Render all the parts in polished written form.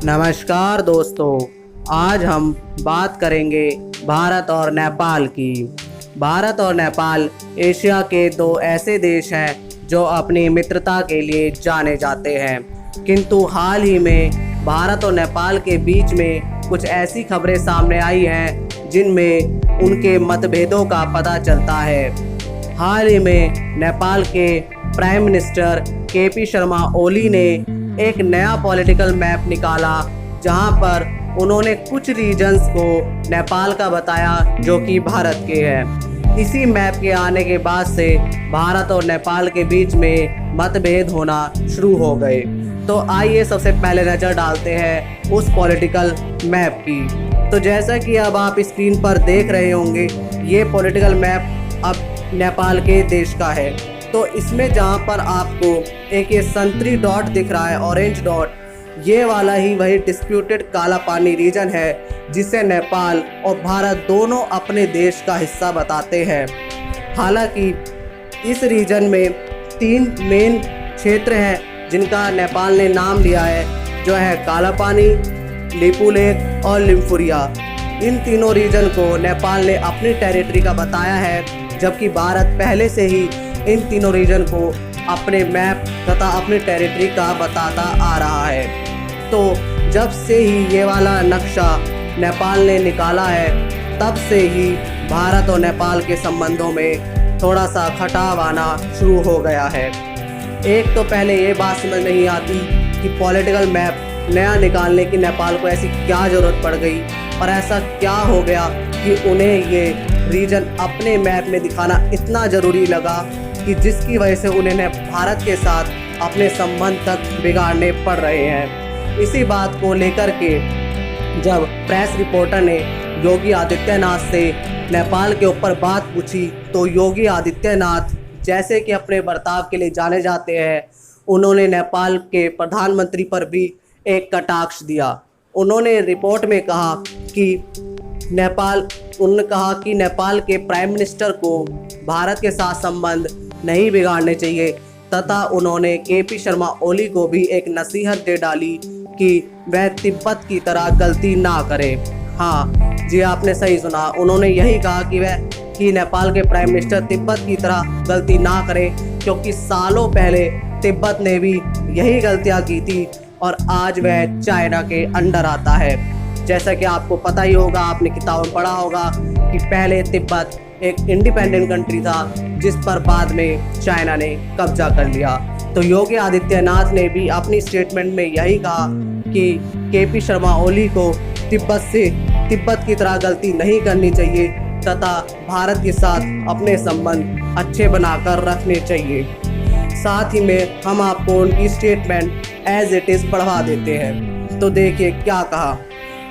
नमस्कार दोस्तों, आज हम बात करेंगे भारत और नेपाल की। भारत और नेपाल एशिया के दो ऐसे देश हैं जो अपनी मित्रता के लिए जाने जाते हैं, किंतु हाल ही में भारत और नेपाल के बीच में कुछ ऐसी खबरें सामने आई हैं जिनमें उनके मतभेदों का पता चलता है। हाल ही में नेपाल के prime minister KP Sharma Oli ने एक नया पॉलिटिकल मैप निकाला, जहां पर उन्होंने कुछ रीजन्स को नेपाल का बताया जो कि भारत के हैं। इसी मैप के आने के बाद से भारत और नेपाल के बीच में मतभेद होना शुरू हो गए। तो आइए सबसे पहले नज़र डालते हैं उस पॉलिटिकल मैप की। तो जैसा कि अब आप स्क्रीन पर देख रहे होंगे, ये पॉलिटिकल मैप अब नेपाल के देश का है। तो इसमें जहाँ पर आपको एक ये संतरी डॉट दिख रहा है, ऑरेंज डॉट, ये वाला ही वही डिस्प्यूटेड काला पानी रीजन है जिसे नेपाल और भारत दोनों अपने देश का हिस्सा बताते हैं। हालांकि इस रीजन में 3 मेन क्षेत्र हैं जिनका नेपाल ने नाम लिया है, जो है काला पानी, लिपू लेक और लिम्फुरिया। इन तीनों रीजन को नेपाल ने अपनी टेरिटरी का बताया है, जबकि भारत पहले से ही इन तीनों रीजन को अपने मैप तथा अपनी टेरिटरी का बताता आ रहा है। तो जब से ही ये वाला नक्शा नेपाल ने निकाला है, तब से ही भारत और नेपाल के संबंधों में थोड़ा सा खटाव आना शुरू हो गया है। एक तो पहले ये बात समझ नहीं आती कि पॉलिटिकल मैप नया निकालने की नेपाल को ऐसी क्या ज़रूरत पड़ गई, और ऐसा क्या हो गया कि उन्हें ये रीजन अपने मैप में दिखाना इतना ज़रूरी लगा कि जिसकी वजह से उन्हें भारत के साथ अपने संबंध तक बिगाड़ने पड़ रहे हैं। इसी बात को लेकर के जब प्रेस रिपोर्टर ने योगी आदित्यनाथ से नेपाल के ऊपर बात पूछी, तो योगी आदित्यनाथ, जैसे कि अपने बर्ताव के लिए जाने जाते हैं, उन्होंने नेपाल के प्रधानमंत्री पर भी एक कटाक्ष दिया। उन्होंने रिपोर्ट में कहा कि नेपाल के प्राइम मिनिस्टर को भारत के साथ संबंध नहीं बिगाड़ने चाहिए, तथा उन्होंने केपी शर्मा ओली को भी एक नसीहत दे डाली कि वह तिब्बत की तरह गलती ना करे। हाँ जी, आपने सही सुना, उन्होंने यही कहा कि नेपाल के प्राइम मिनिस्टर तिब्बत की तरह गलती ना करे, क्योंकि सालों पहले तिब्बत ने भी यही गलतियाँ की थी और आज वह चाइना के अंडर आता है। जैसा कि आपको पता ही होगा, आपने किताब में पढ़ा होगा कि पहले तिब्बत एक इंडिपेंडेंट कंट्री था, जिस पर बाद में चाइना ने कब्जा कर लिया। तो योगी आदित्यनाथ ने भी अपनी स्टेटमेंट में यही कहा कि केपी शर्मा ओली को तिब्बत की तरह गलती नहीं करनी चाहिए, तथा भारत के साथ अपने संबंध अच्छे बनाकर रखने चाहिए। साथ ही में हम आपको उनकी स्टेटमेंट एज इट इज़ पढ़वा देते हैं। तो देखिए क्या कहा।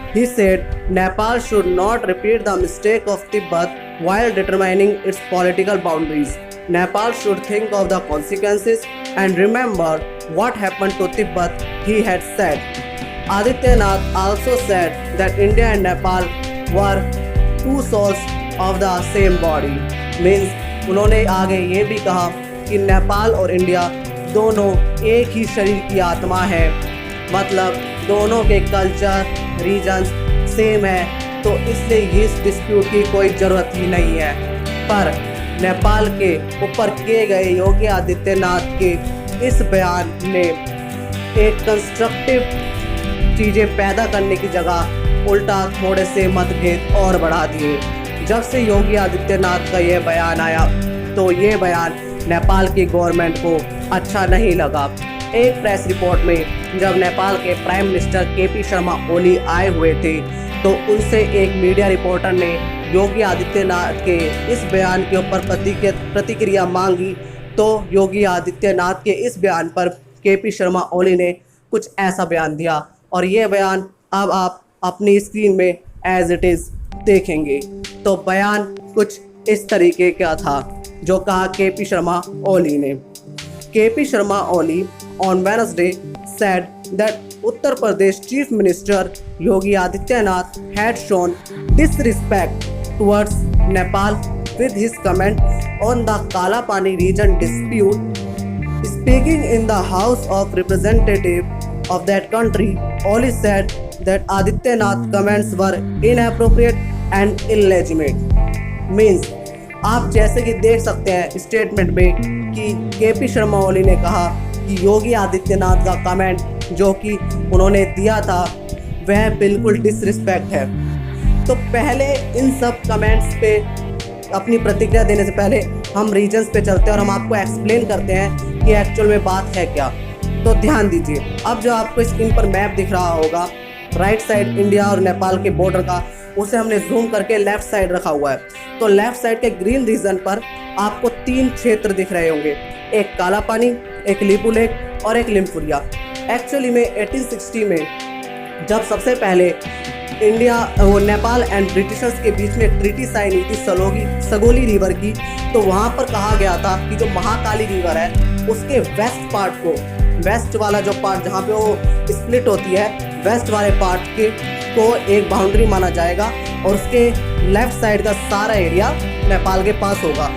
He said Nepal should not repeat the mistake of Tibet while determining its political boundaries. Nepal should think of the consequences and remember what happened to Tibet, he had said. Adityanath also said that India and Nepal were two souls of the same body. Means उन्होंने आगे ये भी कहा कि नेपाल और India दोनों एक ही शरीर की आत्मा है, मतलब दोनों के कल्चर रीजन्स सेम है, तो इसलिए इस डिस्प्यूट की कोई ज़रूरत ही नहीं है। पर नेपाल के ऊपर किए गए योगी आदित्यनाथ के इस बयान ने एक कंस्ट्रक्टिव चीज़ें पैदा करने की जगह उल्टा थोड़े से मतभेद और बढ़ा दिए। जब से योगी आदित्यनाथ का ये बयान आया, तो ये बयान नेपाल की गवर्नमेंट को अच्छा नहीं लगा। एक प्रेस रिपोर्ट में जब नेपाल के प्राइम मिनिस्टर केपी शर्मा ओली आए हुए थे, तो उनसे एक मीडिया रिपोर्टर ने योगी आदित्यनाथ के इस बयान के ऊपर प्रतिक्रिया मांगी। तो योगी आदित्यनाथ के इस बयान पर केपी शर्मा ओली ने कुछ ऐसा बयान दिया, और ये बयान अब आप अपनी स्क्रीन में एज इट इज़ देखेंगे। तो बयान कुछ इस तरीके का था जो कहा केपी शर्मा ओली ने। KP Sharma Oli on Wednesday said that Uttar Pradesh Chief Minister Yogi Adityanath had shown disrespect towards Nepal with his comment on the Kala Pani region dispute. Speaking in the House of Representatives, of that country, Oli said that Adityanath comments were inappropriate and illegitimate. Means आप जैसे कि देख सकते हैं statement में कि KP Sharma Oli ने कहा कि योगी आदित्यनाथ का कमेंट जो कि उन्होंने दिया था वह बिल्कुल डिसरिस्पेक्ट है। तो पहले इन सब कमेंट्स पे अपनी प्रतिक्रिया देने से पहले हम रीजन्स पे चलते हैं और हम आपको एक्सप्लेन करते हैं कि एक्चुअल में बात है क्या। तो ध्यान दीजिए, अब जो आपको स्क्रीन पर मैप दिख रहा होगा राइट साइड इंडिया और नेपाल के बॉर्डर का, उसे हमने जूम करके लेफ्ट साइड रखा हुआ है। तो लेफ्ट साइड के ग्रीन रीजन पर आपको 3 क्षेत्र दिख रहे होंगे, एक काला पानी, एक लिपू लेक और एक लिम्फुरिया। एक्चुअली में 1860 में जब सबसे पहले नेपाल एंड ब्रिटिशर्स के बीच में ट्रीटी साइन हुई थी सगोली रिवर की, तो वहाँ पर कहा गया था कि जो महाकाली रिवर है उसके वेस्ट पार्ट को, वेस्ट वाला जो पार्ट जहाँ पे वो स्प्लिट होती है, वेस्ट वाले पार्ट को एक बाउंड्री माना जाएगा और उसके लेफ्ट साइड का सारा एरिया नेपाल के पास होगा।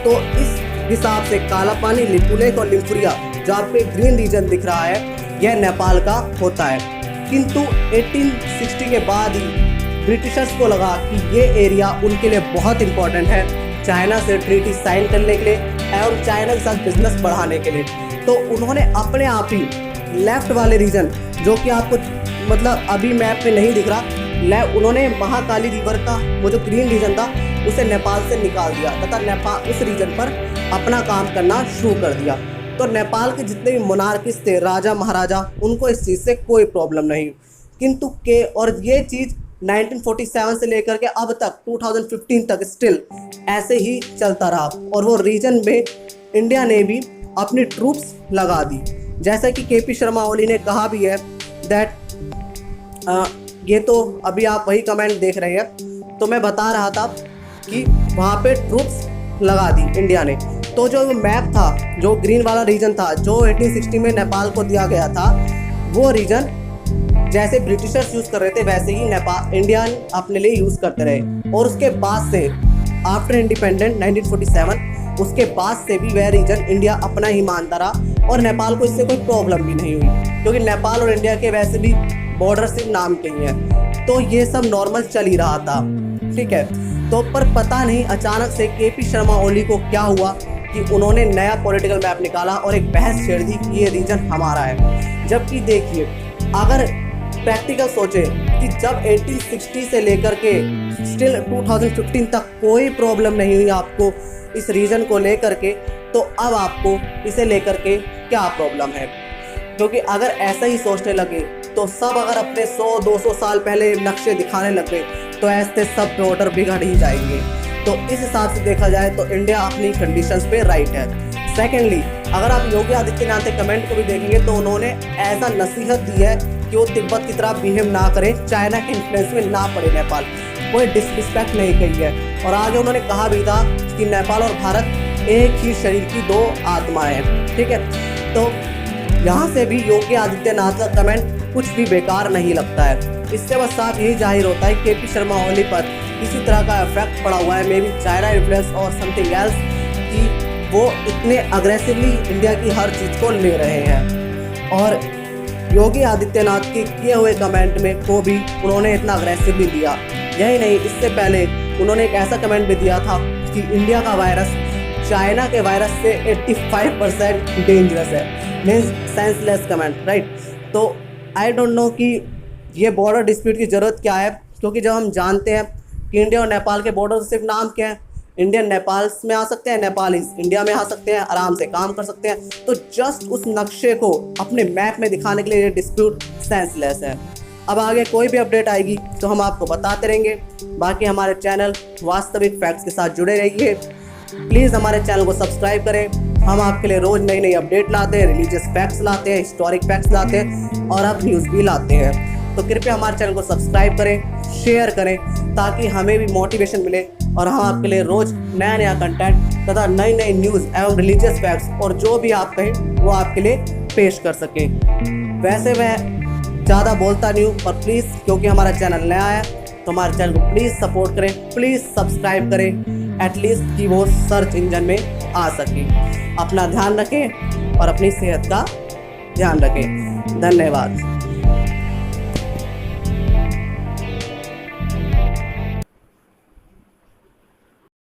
तो इस हिसाब से काला पानी, लिपू लेक और लिम्फुरिया जहाँ पे ग्रीन रीजन दिख रहा है यह नेपाल का होता है। किंतु 1860 के बाद ही ब्रिटिशर्स को लगा कि ये एरिया उनके लिए बहुत इंपॉर्टेंट है चाइना से ट्रीटी साइन करने के लिए और चाइना के साथ बिजनेस बढ़ाने के लिए। तो उन्होंने अपने आप ही लेफ्ट वाले रीजन जो कि आपको मतलब अभी मैप में नहीं दिख रहा, उन्होंने महाकाली रिवर का वो जो ग्रीन रीजन था उसे नेपाल से निकाल दिया तथा नेपाल उस रीजन पर अपना काम करना शुरू कर दिया। तो नेपाल के जितने भी मोनार्किस्ट थे, राजा महाराजा, उनको इस चीज़ से कोई प्रॉब्लम नहीं। किंतु और ये चीज़ 1947 से लेकर के अब तक 2015 तक स्टिल ऐसे ही चलता रहा और वो रीजन में इंडिया ने भी अपनी ट्रूप्स लगा दी। जैसा कि केपी शर्मा ओली ने कहा भी है दैट ये तो अभी आप वही कमेंट देख रहे हैं, तो मैं बता रहा था कि वहाँ पे ट्रूप्स लगा दी इंडिया ने। तो जो मैप था, जो ग्रीन वाला रीजन था जो 1860 में नेपाल को दिया गया था, वो रीजन जैसे ब्रिटिशर्स यूज़ कर रहे थे वैसे ही नेपाल इंडिया अपने लिए यूज़ करते रहे। और उसके बाद से आफ्टर इंडिपेंडेंट 1947 उसके बाद से भी वह रीजन इंडिया अपना ही मानता रहा और नेपाल को इससे कोई प्रॉब्लम भी नहीं हुई, क्योंकि नेपाल और इंडिया के वैसे भी बॉर्डर सिर्फ नाम के ही हैं। तो ये सब नॉर्मल चल ही रहा था, ठीक है। तो पर पता नहीं अचानक से केपी शर्मा ओली को क्या हुआ कि उन्होंने नया पॉलिटिकल मैप निकाला और एक बहस छेड़ दी कि ये रीजन हमारा है। जबकि देखिए, अगर प्रैक्टिकल सोचे कि जब 1860 से लेकर के स्टिल 2015 तक कोई प्रॉब्लम नहीं हुई आपको इस रीजन को लेकर के, तो अब आपको इसे लेकर के क्या प्रॉब्लम है? क्योंकि अगर ऐसा ही सोचने लगे तो सब अगर अपने 100-200 साल पहले नक्शे दिखाने लग गए तो ऐसे सब बॉर्डर बिगड़ ही जाएंगे। तो इस हिसाब से देखा जाए तो इंडिया अपनी कंडीशंस पे राइट है। सेकेंडली, अगर आप योगी आदित्यनाथ के कमेंट को भी देखेंगे तो उन्होंने ऐसा नसीहत दी है कि वो तिब्बत की तरह बिहेव ना करें, चाइना के इन्फ्लुएंस में ना पड़े नेपाल, कोई डिसरिस्पेक्ट नहीं कही है। और आगे उन्होंने कहा भी था कि नेपाल और भारत एक ही शरीर की 2 आत्माएं हैं, ठीक है। तो यहाँ से भी योगी आदित्यनाथ का कमेंट कुछ भी बेकार नहीं लगता है। इससे बस साफ यही जाहिर होता है केपी शर्मा ओली पर किसी तरह का इफेक्ट पड़ा हुआ है, मे बी चाइना इन्फ्लुएंस और समथिंग एल्स, कि वो इतने अग्रेसिवली इंडिया की हर चीज़ को ले रहे हैं। और योगी आदित्यनाथ के किए हुए कमेंट में को भी उन्होंने इतना अग्रेसिवली दिया। यही नहीं, इससे पहले उन्होंने एक ऐसा कमेंट भी दिया था कि इंडिया का वायरस चाइना के वायरस से 85% डेंजरस है। Means senseless comment, right. तो आई डोंट नो कि ये बॉर्डर डिस्प्यूट की ज़रूरत क्या है, क्योंकि जब हम जानते हैं कि इंडिया और नेपाल के बॉर्डर सिर्फ नाम क्या है, इंडियन नेपाल में आ सकते हैं, नेपालीज इंडिया में आ सकते हैं, आराम से काम कर सकते हैं। तो जस्ट उस नक्शे को अपने मैप में दिखाने के लिए ये डिस्प्यूट सेंसलेस है। अब आगे कोई भी अपडेट आएगी तो हम आपको बताते रहेंगे। बाकी हमारे चैनल वास्तविक फैक्ट्स के साथ जुड़े रहिए। प्लीज़ हमारे चैनल को सब्सक्राइब करें। हम आपके लिए रोज़ नई नई अपडेट लाते हैं, रिलीजियस फैक्ट्स लाते हैं, हिस्टोरिक फैक्ट्स लाते हैं और अब न्यूज़ भी लाते हैं। तो कृपया हमारे चैनल को सब्सक्राइब करें, शेयर करें, ताकि हमें भी मोटिवेशन मिले और हम आपके लिए रोज़ नया नया कंटेंट तथा नई नई न्यूज़ एवं रिलीजियस फैक्ट्स और जो भी आप कहें वो आपके लिए पेश कर सकें। वैसे मैं ज़्यादा बोलता नहीं हूँ, पर प्लीज़ क्योंकि हमारा चैनल नया है तो हमारे चैनल को प्लीज़ सपोर्ट करें, प्लीज़ सब्सक्राइब करें, एटलीस्ट कि वो सर्च इंजन में आ सके। अपना ध्यान रखें और अपनी सेहत का ध्यान रखें। धन्यवाद।